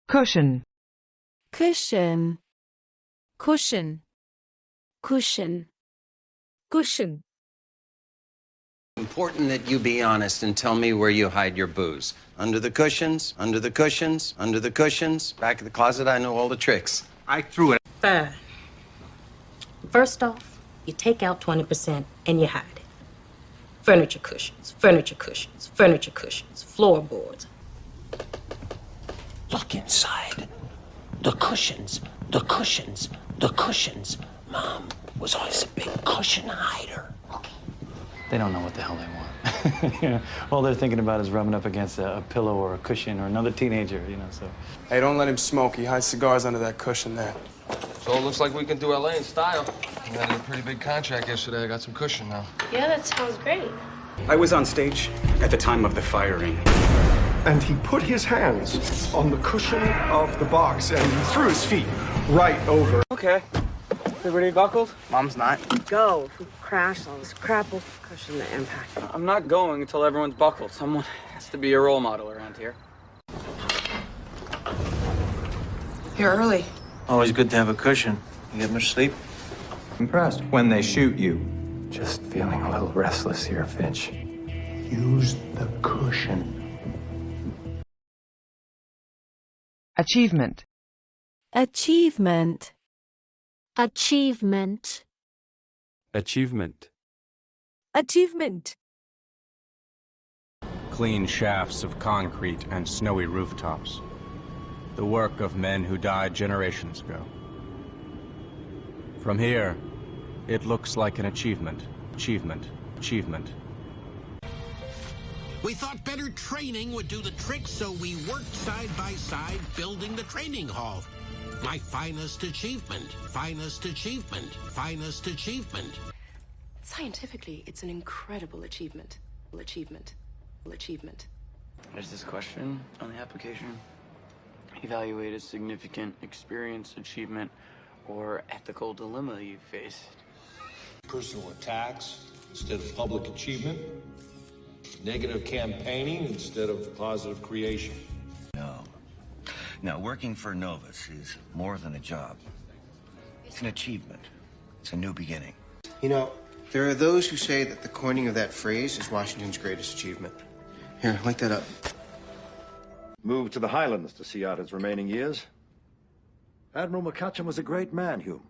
cushion, cushion, cushion, cushion, cushion. Important that you be honest and tell me where you hide your booze. Under the cushions, under the cushions, under the cushions. Back of the closet, I know all the tricks. I threw it. First off, you take out 20% and you hide it. Furniture cushions, furniture cushions, furniture cushions, floorboards. Look inside. The cushions, the cushions, the cushions. Mom was always a big cushion hider. They don't know what the hell they want. You know, all they're thinking about is rubbing up against a pillow or a cushion or another teenager, you know, so. Hey, don't let him smoke. He hides cigars under that cushion there. So it looks like we can do LA in style. We had a pretty big contract yesterday. I got some cushion now. Yeah, that sounds great. I was on stage at the time of the firing. And he put his hands on the cushion of the box and threw his feet right over. Okay. Everybody buckled? Mom's not. Go. If we crash on this crap, we'll cushion the impact. I'm not going until everyone's buckled. Someone has to be a role model around here. You're early. Always good to have a cushion. You get much sleep? Impressed when they shoot you. Just feeling a little restless here, Finch. Use the cushion. achievement, achievement, achievement, achievement, achievement. Clean shafts of concrete and snowy rooftops. The work of men who died generations ago. From here, it looks like an achievement, achievement, achievement. We thought better training would do the trick, so we worked side by side building the training hall. My finest achievement, finest achievement, finest achievement. Scientifically, it's an incredible achievement. Achievement. There's this question on the application. Evaluate a significant experience, achievement, or ethical dilemma you faced. Personal attacks instead of public achievement. Negative campaigning instead of positive creation. No, working for Novus is more than a job. It's an achievement. It's a new beginning. You know, there are those who say that the coining of that phrase is Washington's greatest achievement. Here, link that up. Moved to the Highlands to see out his remaining years. Admiral McCutcheon was a great man, Hume.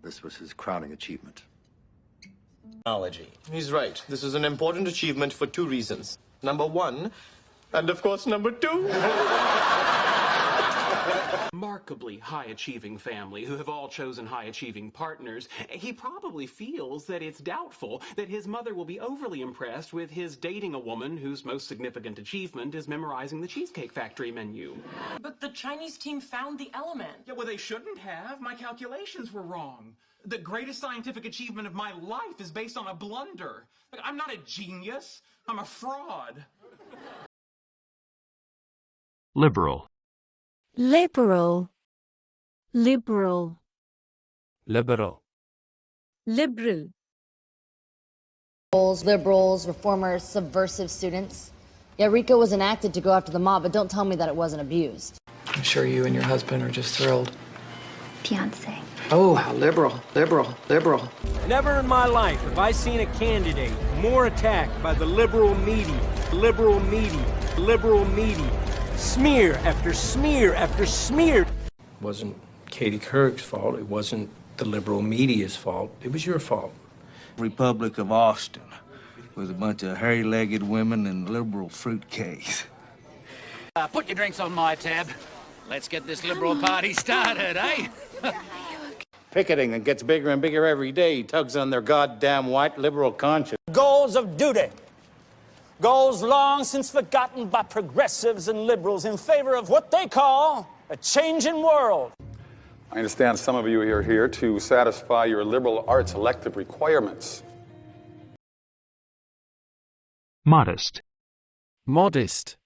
This was his crowning achievement. He's right. This is an important achievement for two reasons. Number one, and of course number two. Remarkably high-achieving family who have all chosen high-achieving partners. He probably feels that it's doubtful that his mother will be overly impressed with his dating a woman whose most significant achievement is memorizing the Cheesecake Factory menu. But the Chinese team found the element. Yeah, well, they shouldn't have. My calculations were wrong. The greatest scientific achievement of my life is based on a blunder. Like, I'm not a genius. I'm a fraud. liberal, Liberal. Liberal. liberal, Liberal. Liberals, reformers, subversive students. Yeah, RICO was enacted to go after the mob, but don't tell me that it wasn't abused. I'm sure you and your husband are just thrilled. fiancé. Oh, how liberal. Never in my life have I seen a candidate more attacked by the liberal media. Smear after smear after smear. It wasn't Katie Couric's fault. It wasn't the liberal media's fault. It was your fault. Republic of Austin, with a bunch of hairy-legged women and liberal fruitcakes. Put your drinks on my tab. Let's get this liberal party started, eh? Picketing that gets bigger and bigger every day tugs on their goddamn white liberal conscience. Goals of duty. Goals long since forgotten by progressives and liberals in favor of what they call a changing world. I understand some of you are here to satisfy your liberal arts elective requirements. modest, Modest.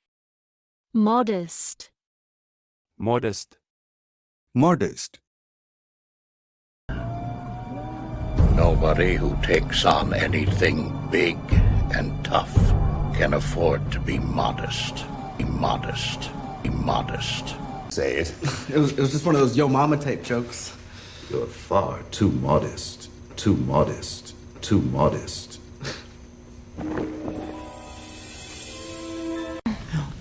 Modest. modest, Modest. Nobody who takes on anything big and tough can afford to be modest. Be modest. Modest. Say it. It was just one of those yo mama type jokes. You're far too modest. Too modest. Too modest.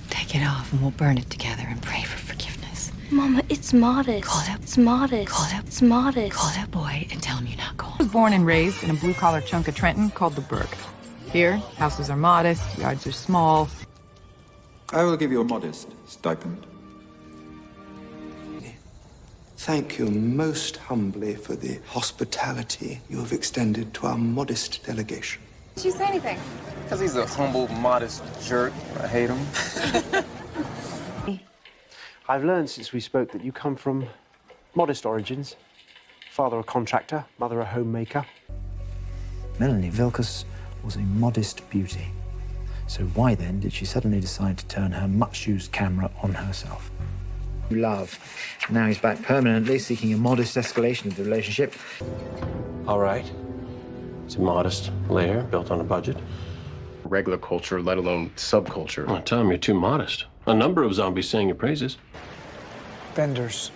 Take it off and we'll burn it together and pray for forgiveness. Mama, it's modest. Call it up. It's modest. Call it up. It's modest. Call that boy and tell him you're not going. I was born and raised in a blue-collar chunk of Trenton called the Burg. Here, houses are modest, yards are small. I will give you a modest stipend. Thank you most humbly for the hospitality you have extended to our modest delegation. Did you say anything? Because he's a humble, modest jerk. I hate him. I've learned since we spoke that you come from modest origins. Father a contractor, mother a homemaker. Melanie Vilkus was a modest beauty. So why then did she suddenly decide to turn her much-used camera on herself? Love. Now he's back permanently, seeking a modest escalation of the relationship. All right. It's a modest layer built on a budget. Regular culture, let alone subculture. Oh, Tom, you're too modest. A number of zombies sang your praises. Vendors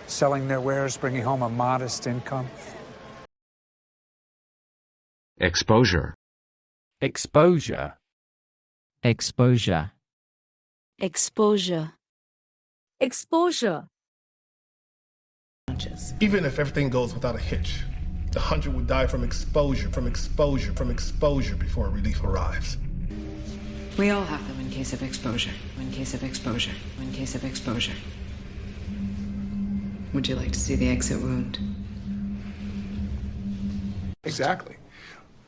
selling their wares, bringing home a modest income. Exposure. Exposure. Exposure. Exposure. Exposure. Even if everything goes without a hitch, the 100 would die from exposure before relief arrives. We all have them in case of exposure. In case of exposure. In case of exposure. Would you like to see the exit wound? Exactly.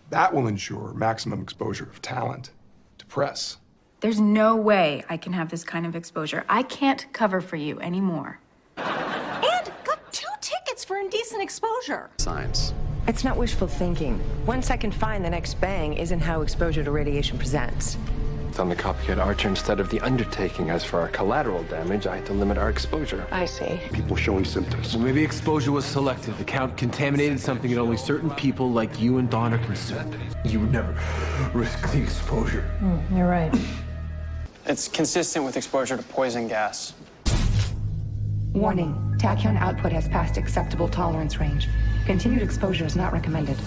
That will ensure maximum exposure of talent to press. There's no way I can have this kind of exposure. I can't cover for you anymore. And got 2 tickets for indecent exposure. Science. It's not wishful thinking. 1 second fine, the next bang isn't how exposure to radiation presents. It's on the copycat archer instead of the undertaking. As for our collateral damage, I had to limit our exposure. I see. People showing symptoms. Well, maybe exposure was selective. The count contaminated something that only certain people like you and Dawn are consumed. You would never risk the exposure. You're right. It's consistent with exposure to poison gas. Warning. Tachyon output has passed acceptable tolerance range. Continued exposure is not recommended.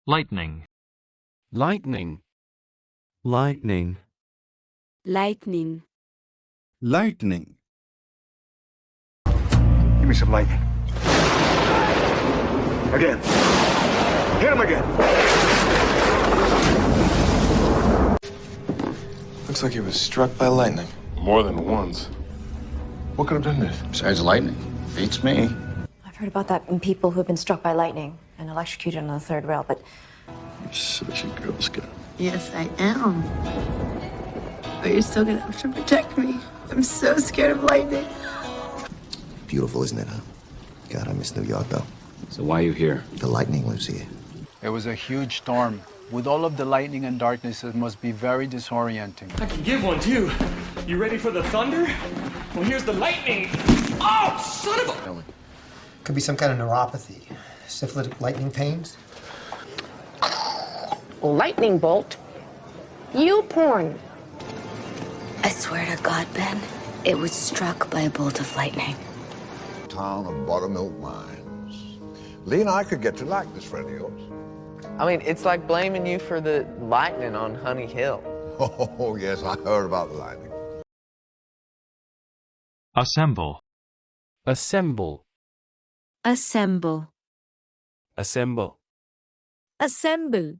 Lightning. Lightning. Lightning. Lightning. Lightning. Give me some lightning. Again. Hit him again. Looks like he was struck by lightning. More than once. What could have done this? Besides lightning. Beats me. I've heard about that in people who've been struck by lightning and electrocuted on the 3rd rail, but... You're such a Girl Scout. Yes, I am. But you're still gonna have to protect me. I'm so scared of lightning. Beautiful, isn't it, huh? God, I miss New York, though. So why are you here? The lightning lives here. It was a huge storm. With all of the lightning and darkness, it must be very disorienting. I can give one, too. You ready for the thunder? Well, here's the lightning. Oh, son of a... Could be some kind of neuropathy. Syphilitic lightning pains. Lightning bolt? You porn. I swear to God, Ben, it was struck by a bolt of lightning. Town of Buttermilk Mines. Lee and I could get to like this friend of yours. I mean, it's like blaming you for the lightning on Honey Hill. Oh, yes, I heard about the lightning. Assemble. Assemble. Assemble. Assemble. Assemble.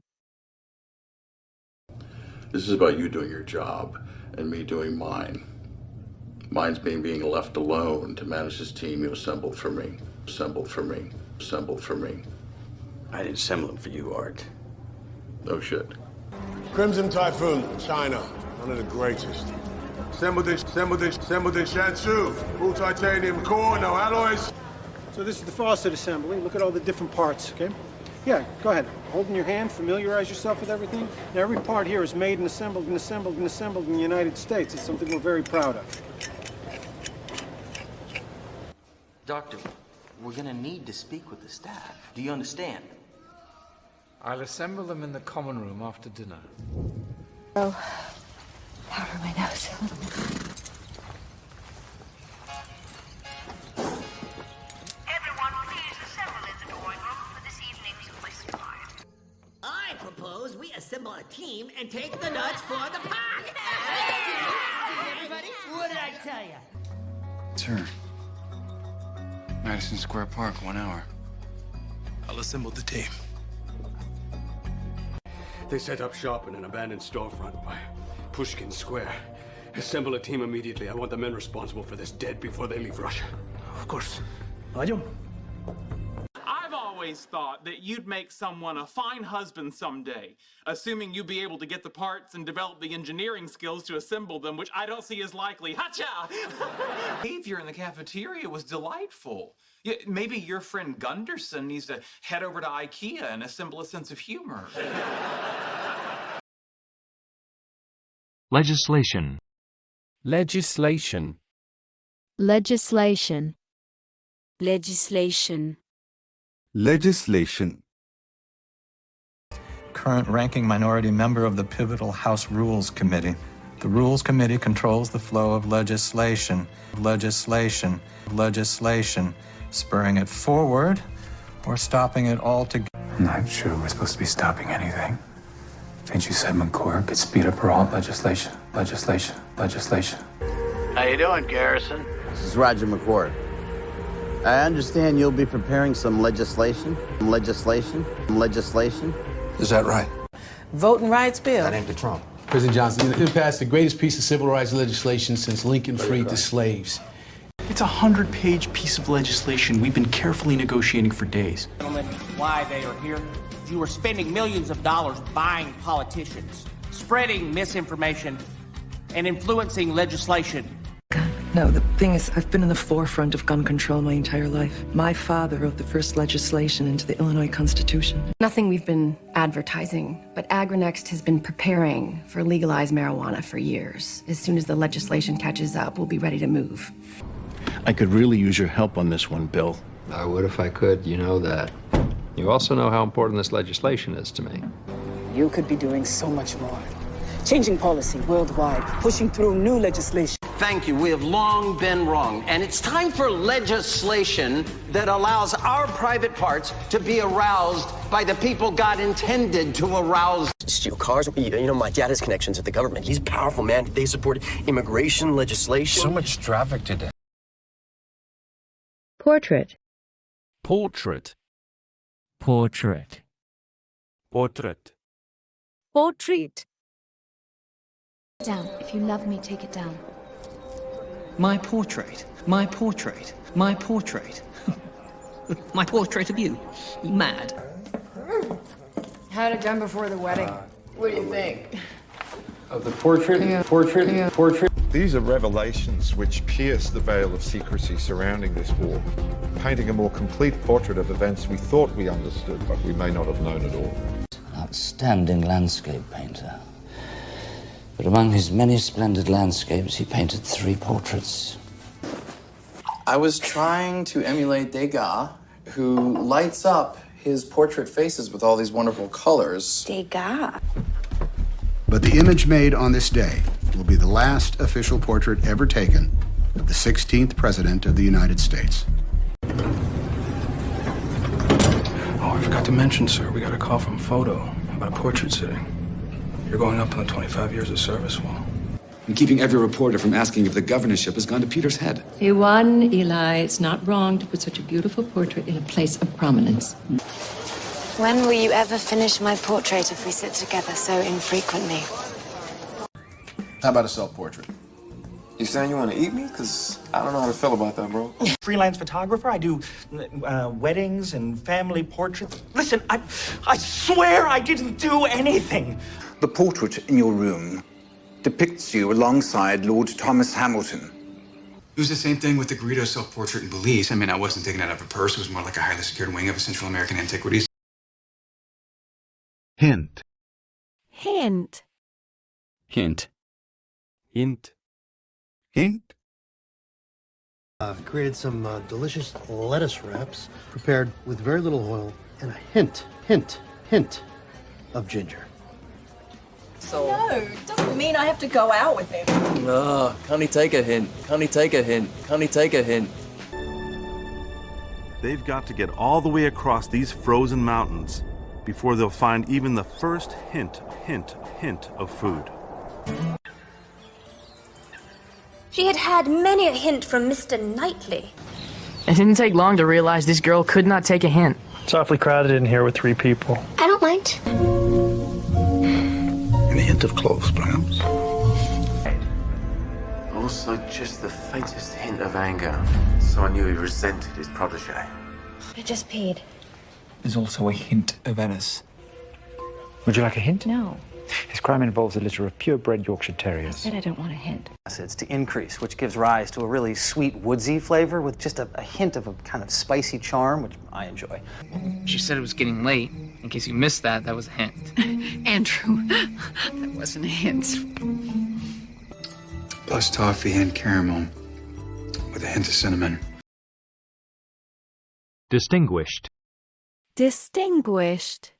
This is about you doing your job and me doing mine. Mine's being left alone to manage this team you assembled for me. Assembled for me. Assembled for me. I didn't assemble them for you, Art. No shit. Crimson Typhoon, China, one of the greatest. Assembled in Shansu, full titanium core, no alloys. So this is the faucet assembly. Look at all the different parts, okay? Yeah, go ahead. Hold in your hand, familiarize yourself with everything. Now, every part here is made and assembled in the United States. It's something we're very proud of. Doctor, we're gonna need to speak with the staff. Do you understand? I'll assemble them in the common room after dinner. Oh, powder my nose. gosh. Everyone, please assemble in the drawing room for this evening's whist party. I propose we assemble a team and take the nuts for the park. Everybody, what did I tell you? Sir. Madison Square Park, 1 hour. I'll assemble the team. They set up shop in an abandoned storefront by Pushkin Square. Assemble a team immediately. I want the men responsible for this dead before they leave Russia. Of course. I've always thought that you'd make someone a fine husband someday, assuming you'd be able to get the parts and develop the engineering skills to assemble them, which I don't see as likely. Hacha! Behavior in the cafeteria was delightful. Yeah, maybe your friend Gunderson needs to head over to IKEA and assemble a sense of humor. Legislation. Legislation. Legislation. Legislation. Legislation. Current ranking minority member of the pivotal House Rules Committee. The Rules Committee controls the flow of legislation, spurring it forward or stopping it altogether. I'm not sure we're supposed to be stopping anything. Ain't you said McCord could speed up or halt legislation? How you doing, Garrison? This is Roger McCord. I understand you'll be preparing some legislation. Is that right? Voting rights bill. That ain't the Trump. President Johnson, it passed the greatest piece of civil rights legislation since Lincoln freed the slaves. It's a 100-page piece of legislation we've been carefully negotiating for days. Gentlemen, why they are here. You are spending millions of dollars buying politicians, spreading misinformation, and influencing legislation. No, the thing is, I've been in the forefront of gun control my entire life. My father wrote the first legislation into the Illinois Constitution. Nothing we've been advertising, but AgriNext has been preparing for legalized marijuana for years. As soon as the legislation catches up, we'll be ready to move. I could really use your help on this one, Bill. I would if I could, you know that. You also know how important this legislation is to me. You could be doing so much more. Changing policy worldwide, pushing through new legislation. Thank you. We have long been wrong. And it's time for legislation that allows our private parts to be aroused by the people God intended to arouse. Steal cars. You know, my dad has connections with the government. He's a powerful man. They support immigration legislation. So much traffic today. Portrait. Portrait. Portrait. Portrait. Portrait. Down. If you love me, take it down. My portrait. My portrait. My portrait. My portrait of you. You mad? Had it done before the wedding. What do you think? Of the portrait. These are revelations which pierce the veil of secrecy surrounding this war, painting a more complete portrait of events we thought we understood, but we may not have known at all. An outstanding landscape painter. But among his many splendid landscapes, he painted 3 portraits. I was trying to emulate Degas, who lights up his portrait faces with all these wonderful colors. Degas. But the image made on this day will be the last official portrait ever taken of the 16th President of the United States. Oh, I forgot to mention, sir, we got a call from Photo about a portrait sitting. You're going up on the 25 years of service wall. And keeping every reporter from asking if the governorship has gone to Peter's head. You won, Eli. It's not wrong to put such a beautiful portrait in a place of prominence. When will you ever finish my portrait if we sit together so infrequently? How about a self-portrait? You saying you want to eat me? Because I don't know how to feel about that, bro. Freelance photographer. I do weddings and family portraits. Listen, I swear I didn't do anything. The portrait in your room depicts you alongside Lord Thomas Hamilton. It was the same thing with the Greedo self-portrait in Belize. I mean, I wasn't taking it out of a purse. It was more like a highly secured wing of a Central American antiquities. Hint. Hint. Hint. Hint. Hint. I've created some delicious lettuce wraps prepared with very little oil and a hint of ginger. No, doesn't mean I have to go out with him. No, can't he take a hint? Can't he take a hint? Can't he take a hint? They've got to get all the way across these frozen mountains before they'll find even the first hint of food. She had had many a hint from Mr. Knightley. It didn't take long to realize this girl could not take a hint. It's awfully crowded in here with 3 people. I don't mind. Any hint of cloves, perhaps? Also, just the faintest hint of anger. So I knew he resented his protege. I just peed. There's also a hint of Venice. Would you like a hint? No. His crime involves a litter of purebred Yorkshire Terriers. I said I don't want a hint. Acids to increase, which gives rise to a really sweet, woodsy flavor with just a hint of a kind of spicy charm, which I enjoy. She said it was getting late. In case you missed that, that was a hint. Andrew, that wasn't a hint. Plus toffee and caramel with a hint of cinnamon. Distinguished. Distinguished.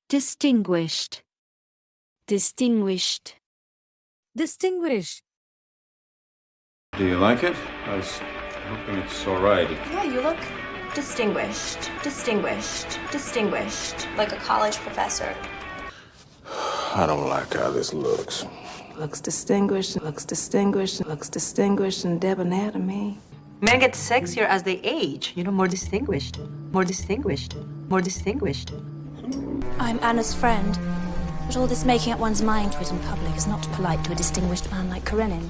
Distinguished. Distinguished. Distinguished. Do you like it? I was hoping it's all right. Yeah, you look distinguished. Distinguished. Distinguished. Like a college professor. I don't like how this looks. Looks distinguished, looks distinguished, looks distinguished and debonair to me. Men get sexier as they age. You know, more distinguished. More distinguished. More distinguished. I'm Anna's friend. But all this making up one's mind to it in public is not polite to a distinguished man like Karenin.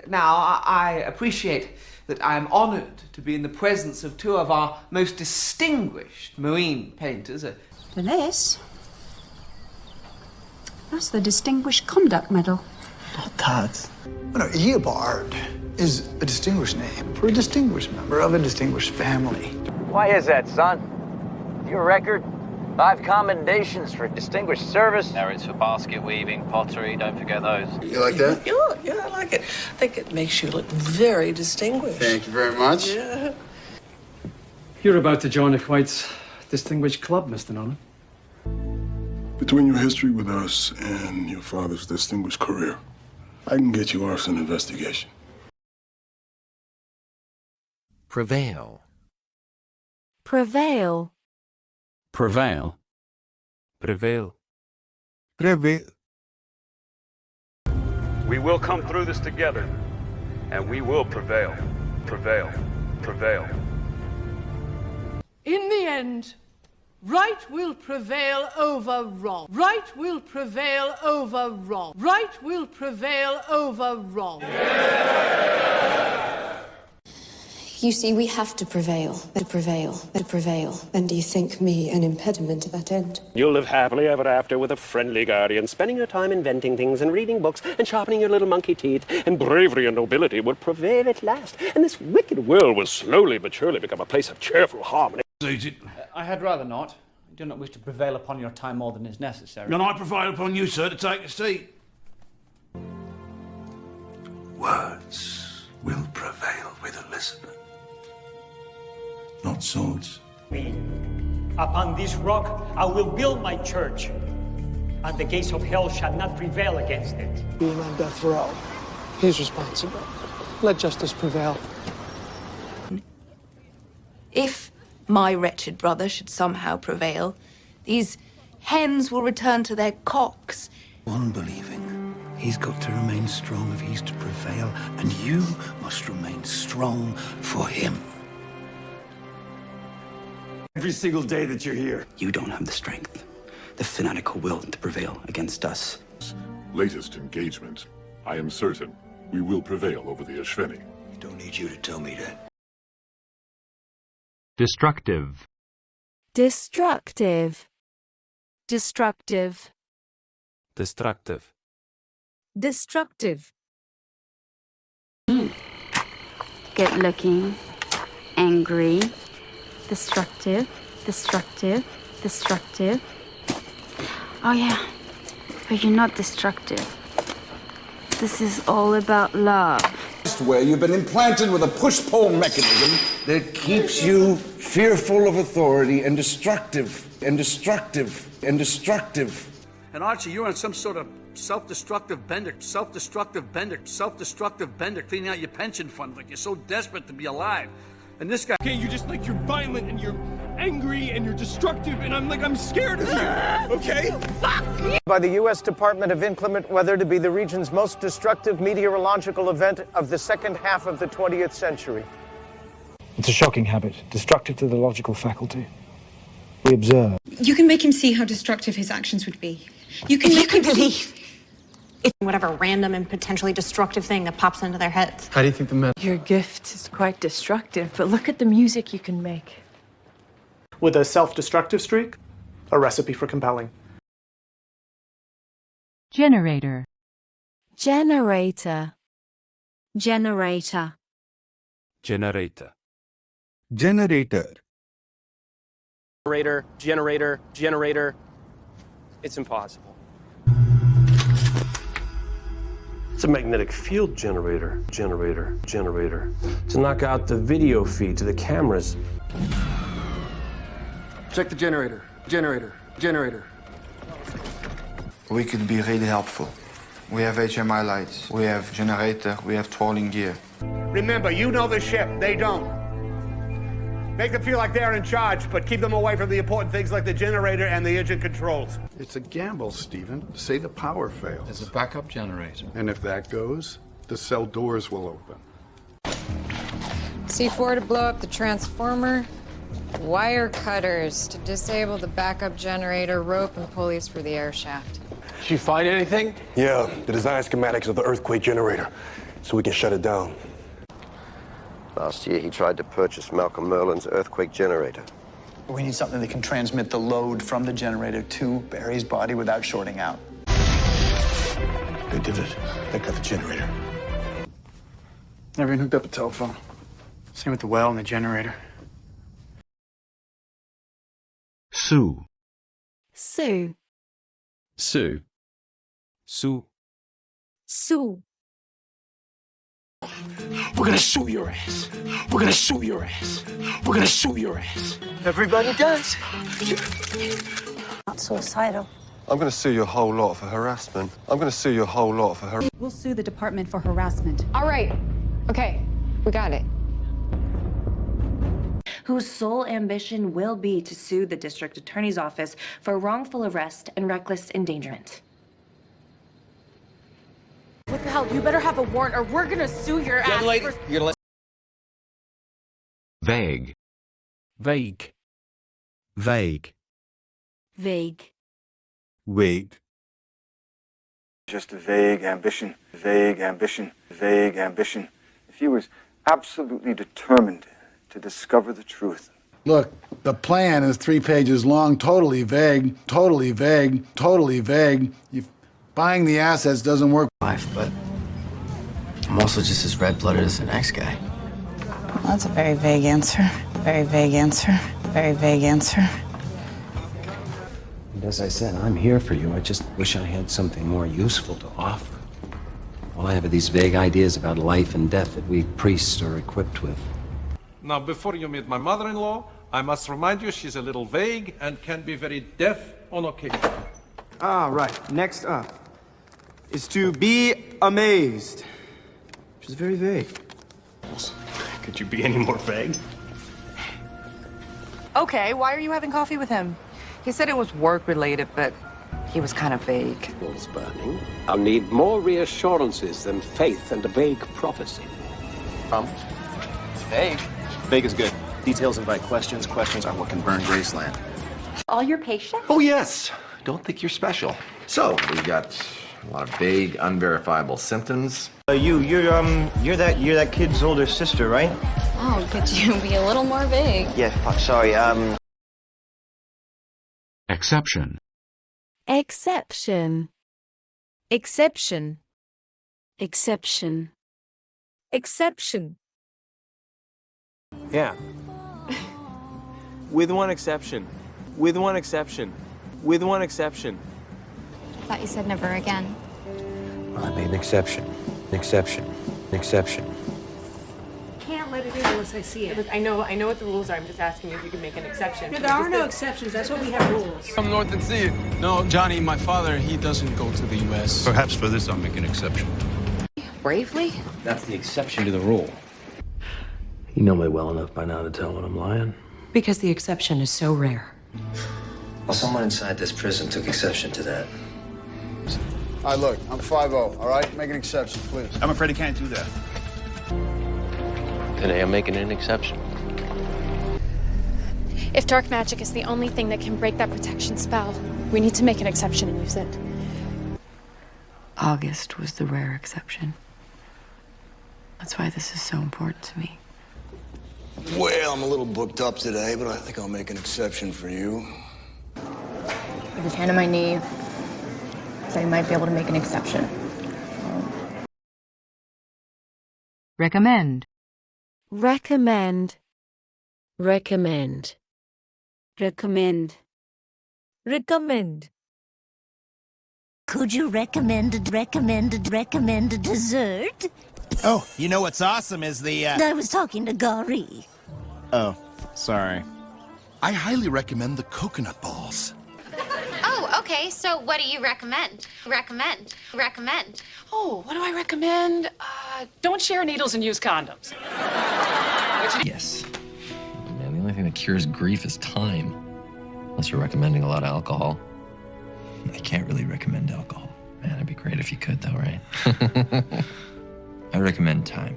Now, I appreciate that I am honoured to be in the presence of 2 of our most distinguished marine painters. This? That's the Distinguished Conduct Medal. Not that. No, Eobard is a distinguished name for a distinguished member of a distinguished family. Why is that, son? Your record? 5 commendations for distinguished service. Merits for basket weaving, pottery, don't forget those. You like that? Yeah, I like it. I think it makes you look very distinguished. Thank you very much. Yeah. You're about to join a quite distinguished club, Mr. Nolan. Between your history with us and your father's distinguished career, I can get you arson investigation. Prevail. Prevail. Prevail. Prevail. Prevail. We will come through this together, and we will prevail. Prevail. Prevail. In the end, right will prevail over wrong. Right will prevail over wrong. Right will prevail over wrong. You see, we have to prevail, to prevail, to prevail. And do you think me an impediment to that end? You'll live happily ever after with a friendly guardian, spending your time inventing things and reading books and sharpening your little monkey teeth, and bravery and nobility will prevail at last, and this wicked world will slowly but surely become a place of cheerful harmony. I had rather not. I do not wish to prevail upon your time more than is necessary. And I prevail upon you, sir, to take a seat. Words will prevail with a listener, not swords. Upon this rock I will build my church, and the gates of hell shall not prevail against it. Being on death row, he's responsible. Let justice prevail. If my wretched brother should somehow prevail, these hens will return to their cocks. Unbelieving. He's got to remain strong if he's to prevail, and you must remain strong for him. Every single day that you're here, you don't have the strength, the fanatical will to prevail against us. Latest engagement. I am certain we will prevail over the Ashveni. I don't need you to tell me that. Destructive. Destructive. Destructive. Destructive. Destructive. Good looking, angry, destructive, destructive, destructive. Oh yeah, but you're not destructive. This is all about love. Where you've been implanted with a push-pull mechanism that keeps you fearful of authority and destructive, and destructive, and destructive. And Archie, you're on some sort of self-destructive bender, cleaning out your pension fund like you're so desperate to be alive. And this guy... Okay, you're violent and you're angry and you're destructive and I'm scared of you, okay? By the U.S. Department of Inclement Weather to be the region's most destructive meteorological event of the second half of the 20th century. It's a shocking habit, destructive to the logical faculty. We observe. You can make him see how destructive his actions would be. You can make him believe it's whatever random and potentially destructive thing that pops into their heads. How do you think the men... Your gift is quite destructive, but look at the music you can make. With a self-destructive streak, a recipe for compelling. Generator. Generator. Generator. Generator. Generator. Generator. It's impossible. It's a magnetic field generator. To knock out the video feed to the cameras. Check the generator. We could be really helpful. We have HMI lights, we have generator, we have trolling gear. Remember, you know the ship, they don't. Make them feel like they're in charge, but keep them away from the important things like the generator and the engine controls. It's a gamble, Stephen. Say the power fails. There's a backup generator. And if that goes, the cell doors will open. C4 to blow up the transformer. Wire cutters to disable the backup generator, rope and pulleys for the air shaft. Did you find anything? Yeah, the design schematics of the earthquake generator, so we can shut it down. Last year, he tried to purchase Malcolm Merlin's earthquake generator. We need something that can transmit the load from the generator to Barry's body without shorting out. They did it. They got the generator. Everyone hooked up a telephone. Same with the well and the generator. Sue. Sue. Sue. Sue. Sue. We're gonna sue your ass. We're gonna sue your ass. We're gonna sue your ass. Everybody does. Not suicidal. I'm going to sue your whole lot for harassment. We'll sue the department for harassment. All right. Okay, we got it. Whose sole ambition will be to sue the district attorney's office for wrongful arrest and reckless endangerment. What the hell? You better have a warrant or we're gonna sue your ass. Young lady, you're gonna Vague. Vague. Vague. Vague. Just a vague ambition. If he was absolutely determined to discover the truth. Look, the plan is 3 pages long, totally vague. Buying the assets doesn't work. Life, but I'm also just as red-blooded as the next guy. Well, that's a very vague answer. And as I said, I'm here for you. I just wish I had something more useful to offer. All I have are these vague ideas about life and death that we priests are equipped with. Now, before you meet my mother-in-law, I must remind you she's a little vague and can be very deaf on occasion. Ah, right. Next up is to be amazed, which is very vague. Could you be any more vague? Okay, why are you having coffee with him? He said it was work-related, but he was kind of vague. Walls burning. I'll need more reassurances than faith and a vague prophecy. It's vague. Vague is good. Details invite questions. Questions are what can burn Graceland. All your patients? Oh, yes. Don't think you're special. So, we got a lot of vague, unverifiable symptoms. You're that kid's older sister, right? Oh, could you be a little more vague? Yeah, sorry, Exception. Exception. Exception. Yeah. With one exception. I thought you said never again. Well, I made an exception. Can't let it into once I see it. Look, I know what the rules are. I'm just asking if you can make an exception. No, there are no exceptions. That's what we have rules. From North and see it. No, Johnny, my father, he doesn't go to the U.S. Perhaps for this I'll make an exception. Bravely? That's the exception to the rule. You know me well enough by now to tell when I'm lying. Because the exception is so rare. Well, someone inside this prison took exception to that. All right, look, I'm 5-0, all right? Make an exception, please. I'm afraid I can't do that. Today I'm making an exception. If dark magic is the only thing that can break that protection spell, we need to make an exception and use it. August was the rare exception. That's why this is so important to me. Well, I'm a little booked up today, but I think I'll make an exception for you. With his hand on my knee, so you might be able to make an exception. Recommend. Recommend. Recommend. Recommend. Recommend. Could you recommend a dessert? Oh, you know what's awesome is the, I was talking to Gary. Oh, sorry. I highly recommend the coconut balls. Oh, okay. So what do you recommend? Recommend. Oh, what do I recommend? Don't share needles and use condoms. Yes. Man, the only thing that cures grief is time. Unless you're recommending a lot of alcohol. I can't really recommend alcohol. Man, it'd be great if you could, though, right? I recommend time.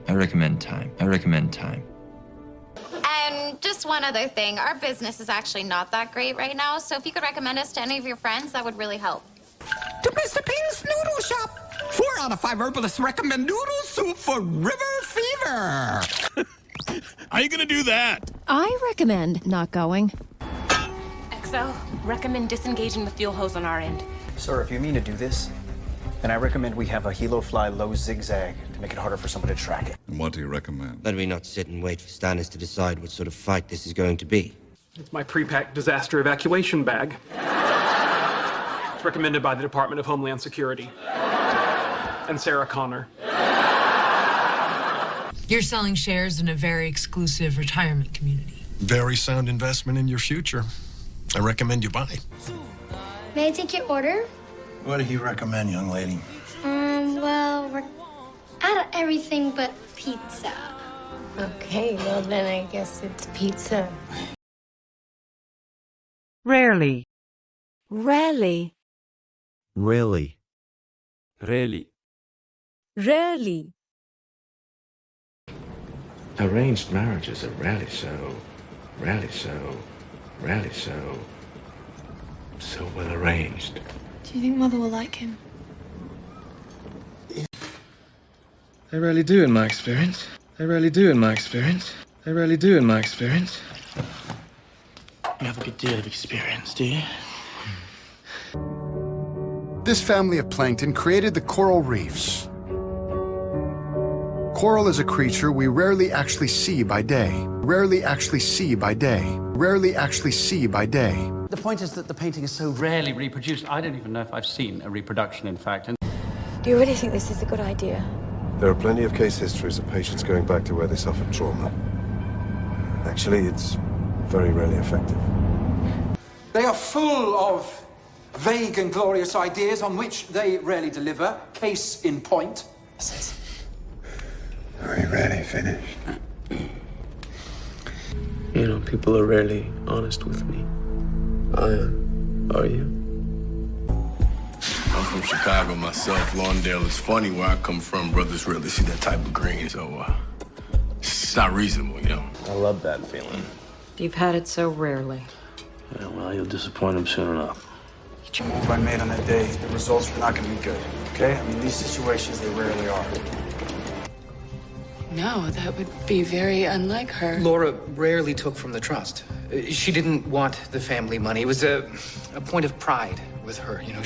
And just one other thing. Our business is actually not that great right now, so if you could recommend us to any of your friends, that would really help. To Mr. Peter's Noodle Shop. 4 out of 5 herbalists recommend noodle soup for river fever. How are you gonna do that? I recommend not going. XO, recommend disengaging the fuel hose on our end. Sir, if you mean to do this, then I recommend we have a helo-fly low zigzag to make it harder for someone to track it. And what do you recommend? Let me not sit and wait for Stannis to decide what sort of fight this is going to be. It's my pre-packed disaster evacuation bag. It's recommended by the Department of Homeland Security. And Sarah Connor. You're selling shares in a very exclusive retirement community. Very sound investment in your future. I recommend you buy. May I take your order? What do you recommend, young lady? Well, we're out of everything but pizza. Okay, well then I guess it's pizza. Rarely. Rarely. Really. Rarely. Arranged marriages are rarely so well arranged. Do you think Mother will like him? They rarely do in my experience. You have a good deal of experience, do you? This family of plankton created the coral reefs. Coral is a creature we rarely actually see by day. The point is that the painting is so rarely reproduced. I don't even know if I've seen a reproduction, in fact. And Do you really think this is a good idea? There are plenty of case histories of patients going back to where they suffered trauma. Actually, it's very rarely effective. they are full of vague and glorious ideas on which they rarely deliver. Case in point. Are you ready? Finished? You know, people are rarely honest with me. I am. Are you? I'm from Chicago myself. Lawndale is funny where I come from. Brothers rarely see that type of green, so it's not reasonable, you know. I love that feeling. You've had it so rarely. Yeah, well, you'll disappoint him soon enough. Each move I made on that day, the results were not going to be good, okay? I mean, these situations, they rarely are. No, that would be very unlike her. Laura rarely took from the trust. She didn't want the family money. It was a point of pride with her, you know.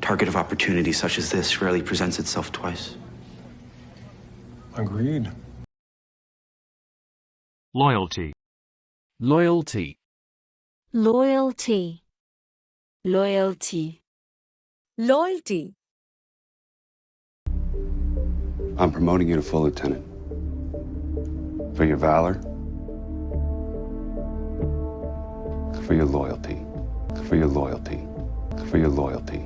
Target of opportunity such as this rarely presents itself twice. Agreed. Loyalty. Loyalty. Loyalty. Loyalty. Loyalty. I'm promoting you to full lieutenant. For your valor for your loyalty, for your loyalty, for your loyalty.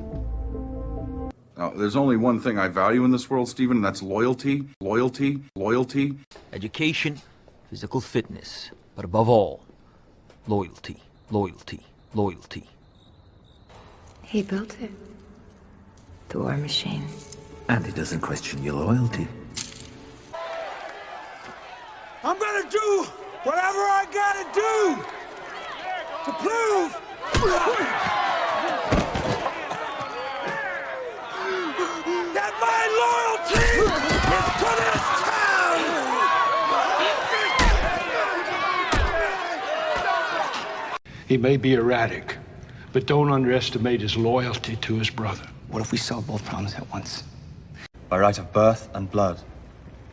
Now, there's only one thing I value in this world, Stephen, and that's loyalty, loyalty, loyalty. Education, physical fitness, but above all, loyalty, loyalty, loyalty. He built it. The war machine. And he doesn't question your loyalty. I'm gonna do whatever I gotta do to prove that my loyalty is to this town! He may be erratic, but don't underestimate his loyalty to his brother. What if we solve both problems at once? By right of birth and blood,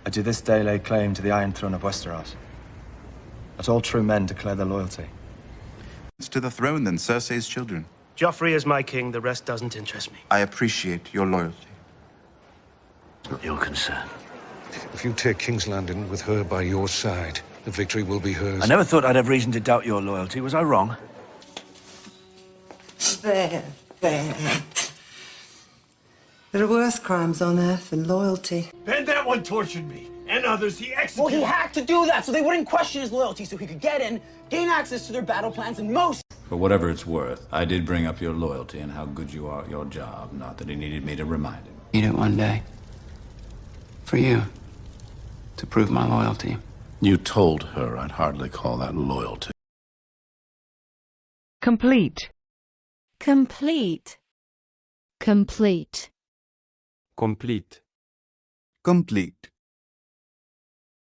I do this day lay claim to the Iron Throne of Westeros. Let all true men declare their loyalty. It's to the throne than Cersei's children. Joffrey is my king, the rest doesn't interest me. I appreciate your loyalty. It's not your concern. If you take King's Landing with her by your side, the victory will be hers. I never thought I'd have reason to doubt your loyalty. Was I wrong? There. There are worse crimes on earth than loyalty. And that one tortured me, and others he executed. Well, he had to do that so they wouldn't question his loyalty, so he could get in, gain access to their battle plans, and most... For whatever it's worth, I did bring up your loyalty and how good you are at your job, not that he needed me to remind him. Need it one day. For you. To prove my loyalty. You told her I'd hardly call that loyalty. Complete. Complete. Complete. Complete. Complete.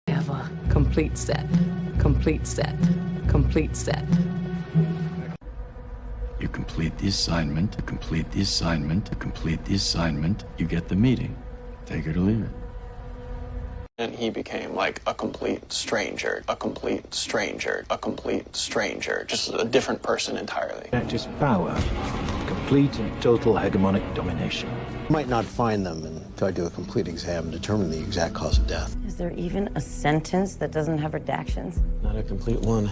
I have a complete set. Complete set. Complete set. You complete the assignment, you complete the assignment, you complete the assignment, you get the meeting. Take it or leave it. And he became like a complete stranger, a complete stranger, a complete stranger, just a different person entirely. Just power. Complete and total hegemonic domination. You might not find them until I do a complete exam and determine the exact cause of death. Is there even a sentence that doesn't have redactions? Not a complete one.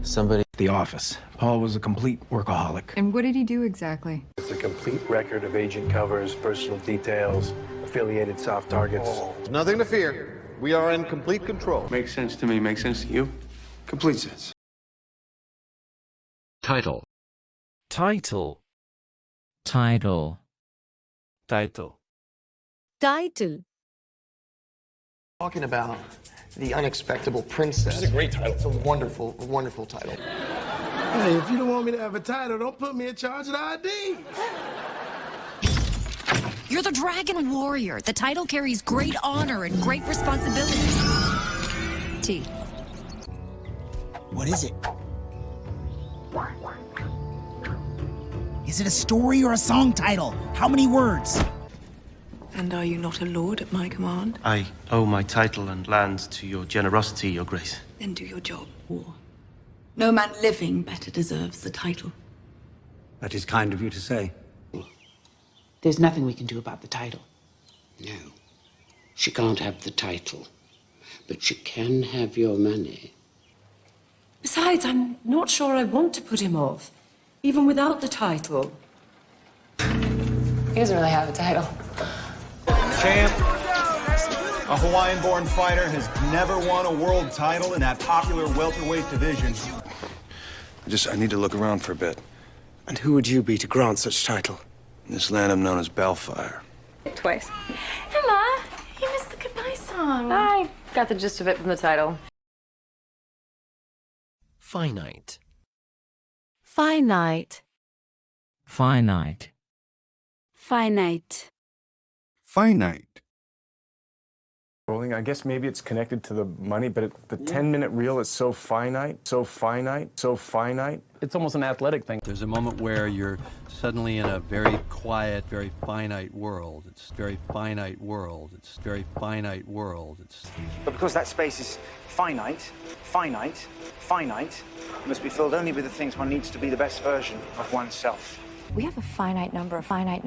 Somebody... The Office. Paul was a complete workaholic. And what did he do exactly? It's a complete record of agent covers, personal details, affiliated soft targets. Nothing to fear. We are in complete control. Makes sense to me. Makes sense to you? Complete sense. Title. Title. Title. Title. Title. Talking about The Unexpectable Princess. This is a great title. It's a wonderful, wonderful title. Hey, if you don't want me to have a title, don't put me in charge of the ID. You're the Dragon Warrior. The title carries great honor and great responsibility. T. What is it? Is it a story or a song title? How many words? And are you not a lord at my command? I owe my title and lands to your generosity, your grace. Then do your job. War. No man living better deserves the title. That is kind of you to say. There's nothing we can do about the title. No. She can't have the title. But she can have your money. Besides, I'm not sure I want to put him off, even without the title. He doesn't really have a title. Champ, a Hawaiian-born fighter has never won a world title in that popular welterweight division. I need to look around for a bit. And who would you be to grant such title? In this land, I'm known as Bellfire. Twice. Emma, you missed the goodbye song. I got the gist of it from the title. Finite. Finite. Finite. Finite. Finite. I guess maybe it's connected to the money, but the 10-minute reel is so finite, so finite, so finite. It's almost an athletic thing. There's a moment where you're suddenly in a very quiet, very finite world. It's very finite world. It's very finite world. But because that space is finite, finite, finite, it must be filled only with the things one needs to be the best version of oneself. We have a finite number of Friday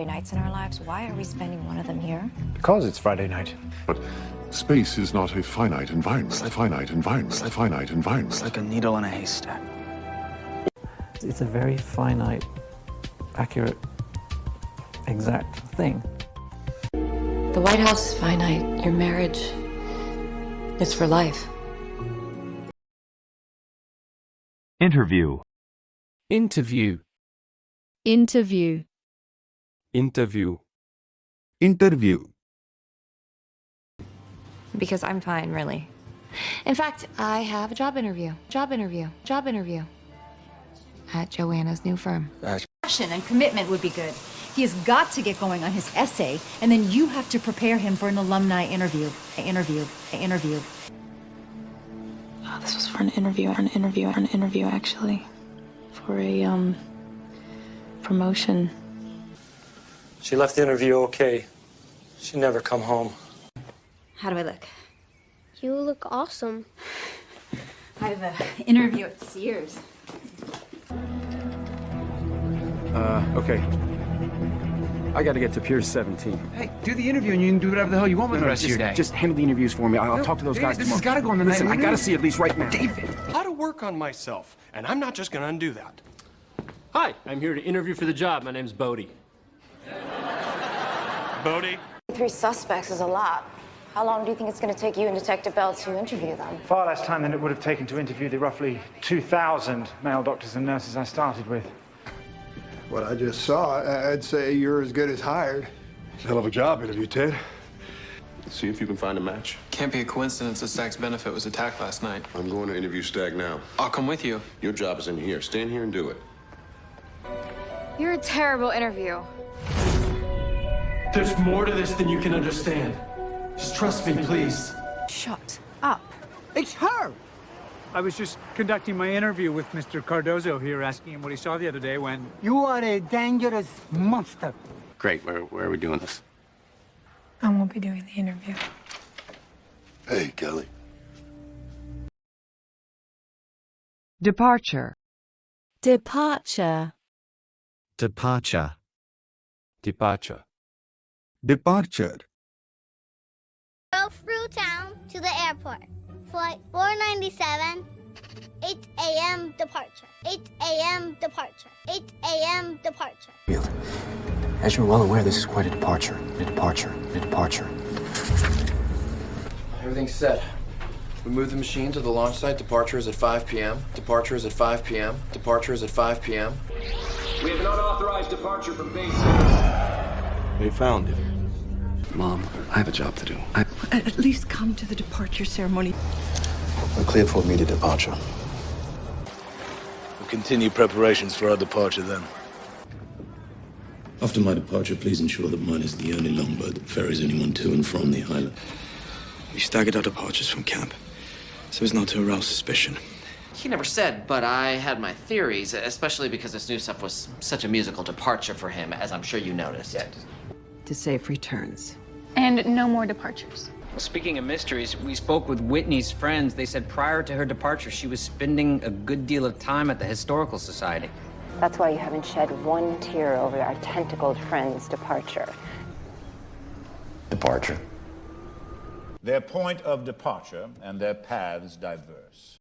nights in our lives. Why are we spending one of them here? Because it's Friday night. But space is not a finite environment. A finite environment. A finite environment. It's like a needle in a haystack. It's a very finite, accurate, exact thing. The White House is finite. Your marriage is for life. Interview. Interview. Interview. Interview. Interview. Because I'm fine, really. In fact, I have a job interview at Joanna's new firm. Passion and commitment would be good. He has got to get going on his essay, and then you have to prepare him for an alumni interview. Oh, this was for an interview, actually. For a, promotion. She left the interview okay. She never come home. How do I look? You look awesome. I have an interview at Sears. Okay. I gotta get to Pier 17. Hey, do the interview and you can do whatever the hell you want with the rest of your day. Just handle the interviews for me. I'll talk to those guys This tomorrow. has gotta go on the Listen, night. I gotta see at least right now. David! How to work on myself, and I'm not just gonna undo that. Hi, I'm here to interview for the job. My name's Bodie. Bodie? 3 suspects is a lot. How long do you think it's going to take you and Detective Bell to interview them? Far less time than it would have taken to interview the roughly 2,000 male doctors and nurses I started with. What I just saw, I'd say you're as good as hired. Hell of a job interview, Ted. See if you can find a match. Can't be a coincidence that Stack's benefit was attacked last night. I'm going to interview Stack now. I'll come with you. Your job is in here. Stay in here and do it. You're a terrible interview. There's more to this than you can understand. Just trust me, please. Shut up. It's her! I was just conducting my interview with Mr. Cardozo here, asking him what he saw the other day when... You are a dangerous monster. Great. Where are we doing this? I won't be doing the interview. Hey, Kelly. Departure. Departure. Departure. Departure. Departure. Go through town to the airport. Flight 497, 8 a.m. departure. 8 a.m. departure. 8 a.m. departure. As you're well aware, this is quite a departure. A departure. A departure. Everything's set. We moved the machine to the launch site. Departure is at 5 p.m. Departure is at 5 p.m. Departure is at 5 p.m. We have an unauthorized departure from base. We found it. Mom, I have a job to do. At least come to the departure ceremony. We're cleared for immediate departure. We'll continue preparations for our departure then. After my departure, please ensure that mine is the only longboat that ferries anyone to and from the island. We staggered our departures from camp, so as not to arouse suspicion. He never said, but I had my theories, especially because this new stuff was such a musical departure for him, as I'm sure you noticed. Yeah. To safe returns. And no more departures. Speaking of mysteries, we spoke with Whitney's friends. They said prior to her departure, she was spending a good deal of time at the Historical Society. That's why you haven't shed one tear over our tentacled friend's departure. Departure. Their point of departure and their paths diverse.